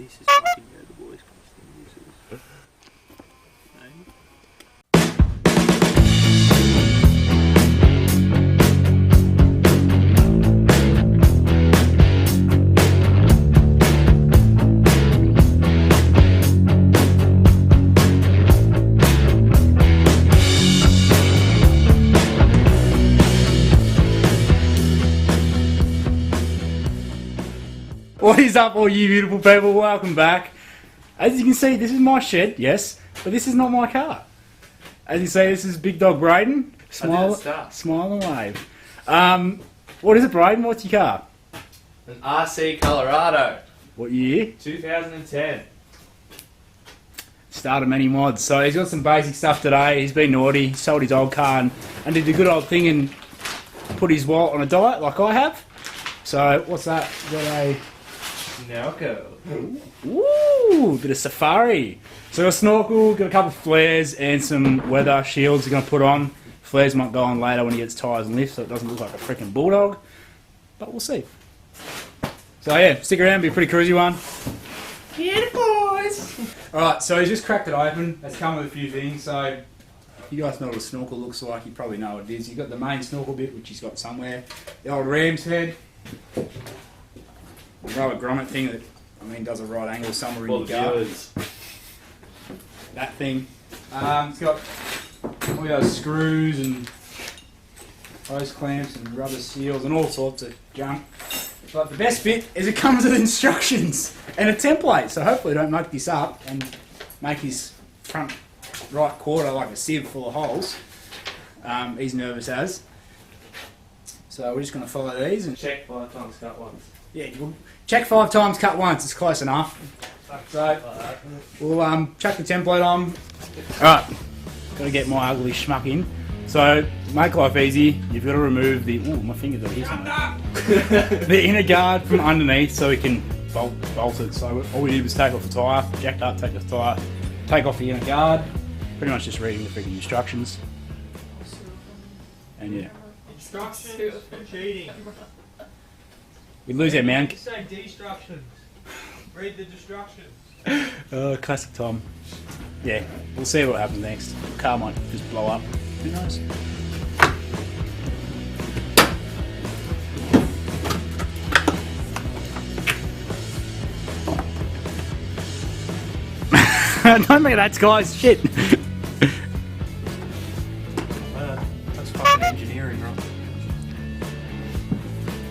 this is fucking how the boys costume. This is. What is up, all you beautiful people? Welcome back. As you can see, this is my shed, yes, but this is not my car. As you see, this is Big Dog Brayden. Smile and wave. What is it, Brayden? What's your car? An RC Colorado. What year? 2010. Started many mods. So he's got some basic stuff today. He's been naughty, sold his old car and did the good old thing and put his wallet on a diet like I have. So what's that? Got a Snorkel. Ooh, bit of safari. So got a snorkel, got a couple of flares and some weather shields we're going to put on. Flares might go on later when he gets tyres and lifts so it doesn't look like a freaking bulldog. But we'll see. So yeah, stick around, be a pretty cruisy one. Yeah, boys! Alright, so he's just cracked it open. It's come with a few things. So you guys know what a snorkel looks like. You probably know what it is. You've got the main snorkel bit, which he's got somewhere. The old ram's head. Rubber grommet thing that, does a right angle somewhere in your gut. That thing. It's got all those screws and hose clamps and rubber seals and all sorts of junk. But the best bit is it comes with instructions and a template. So hopefully don't muck this up and make his front right quarter like a sieve full of holes. He's nervous as. So we're just going to follow these and Check 5 times, cut once. Yeah, we'll check 5 times, cut once. It's close enough. So we'll chuck the template on. Alright, got to get my ugly schmuck in. So to make life easy, you've got to remove the my fingers are here somewhere. The inner guard from underneath so we can bolt it. So all we did was take off the tyre, jacked up, take off the tyre, take off the inner guard. Pretty much just reading the freaking instructions. And yeah. Instructions for cheating. We lose our mount. You say destructions. Read the destructions. Classic Tom. Yeah, we'll see what happens next. The car might just blow up. Who knows? Don't make that, guys. Shit. That's fucking engineering, right?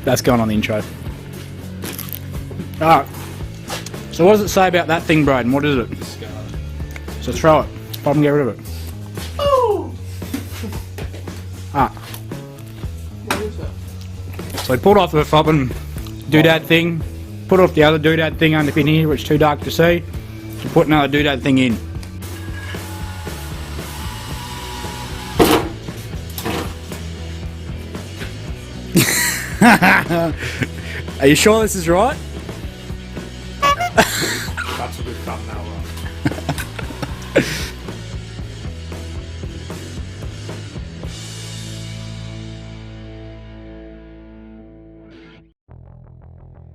That's going on the intro. Alright. So what does it say about that thing, Brayden? What is it? So throw it. Pop and get rid of it. Oh! Ah. What is that? So he pulled off the fobbing doodad thing, put off the other doodad thing under in here, which is too dark to see, to put another doodad thing in. Are you sure this is right? That's a good thumbnail, right?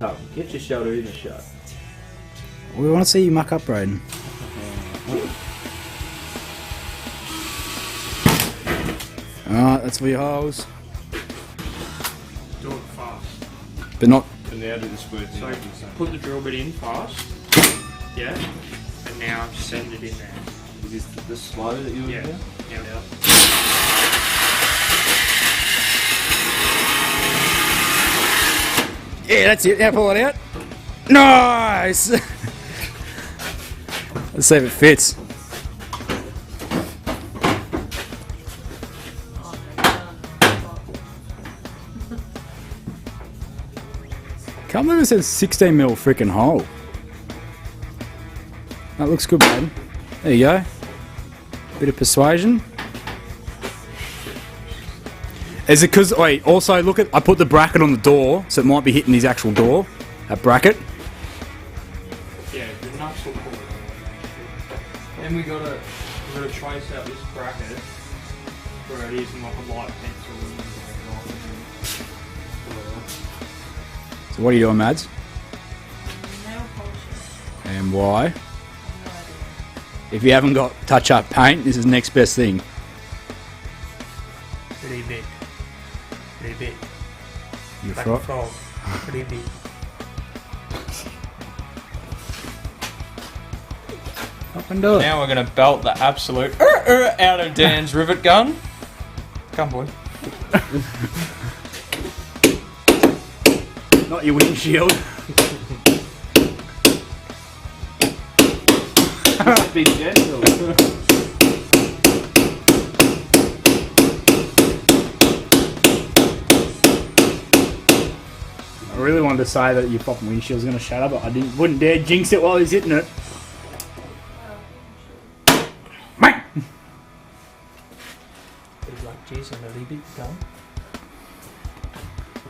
Oh, get your shoulder in the shot. We want to see you muck up, Brayden. Alright, that's for your holes. Do it fast. But not... And now do the square thing. So put the drill bit in fast. Yeah. And now send it in there. Is this the slow that you were Yeah. doing? Yeah. Yeah, that's it. Now pull it out. Nice! Let's see if it fits. Can't believe it says 16mm freaking hole. That looks good, Brayden. There you go. Bit of persuasion. Is it because, wait, also look at, I put the bracket on the door, so it might be hitting his actual door, that bracket. Yeah, the nuts will pull it. Then we gotta trace out this bracket where it is in like a light pencil and So what are you doing, Mads? Nail polish. And why? If you haven't got touch-up paint, this is the next best thing. Pretty big. Pretty big. You're Like a frog. Pretty big. Up and do it. Now we're gonna belt the absolute out of Dan's rivet gun. Come, boy. Not your windshield. Be gentle. I really wanted to say that your fucking windshield was going to shut up, but I wouldn't dare jinx it while he's hitting it. Mate! Big like Jason, a little bit gun.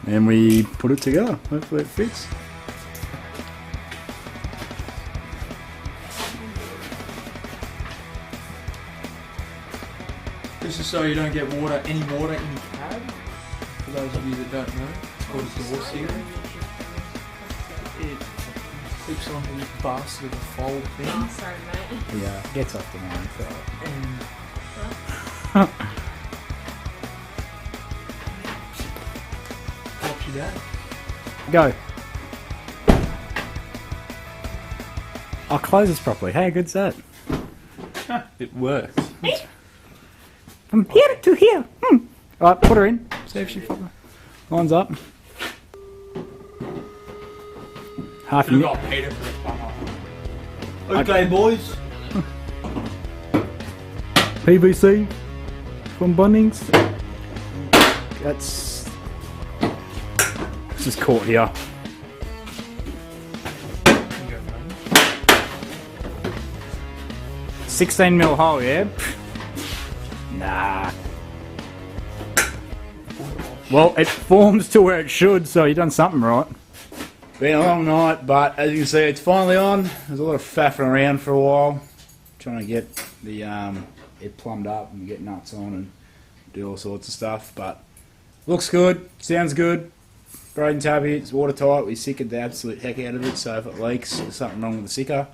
And we put it together. Hopefully it fits. This is so you don't get any water in your cab. For those of you that don't know, it's called a door seal. It clips onto this basket with a fold thing. Oh, sorry, mate. Yeah, gets off the line. And helps you down. Go. I'll close this properly. How good's that? It works. From here to here. Alright, put her in. See if she fucking lines up. Half a You've minute. got Peter for this one. Okay, boys. PVC from Bunnings. That's. This is caught here. 16mm hole, yeah? Nah. Well, it forms to where it should, so you've done something right. Been a long night, but as you can see, it's finally on. There's a lot of faffing around for a while, trying to get the it plumbed up and get nuts on and do all sorts of stuff. But looks good, sounds good. Brayden's happy. It's watertight. We sickered the absolute heck out of it, so if it leaks, there's something wrong with the sicker.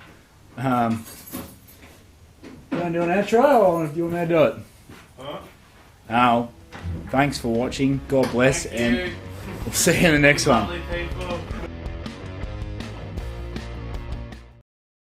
You want to do an outro, or do you want me to do it? Oh, thanks for watching. God bless, and we'll see you in the next one. Lovely people.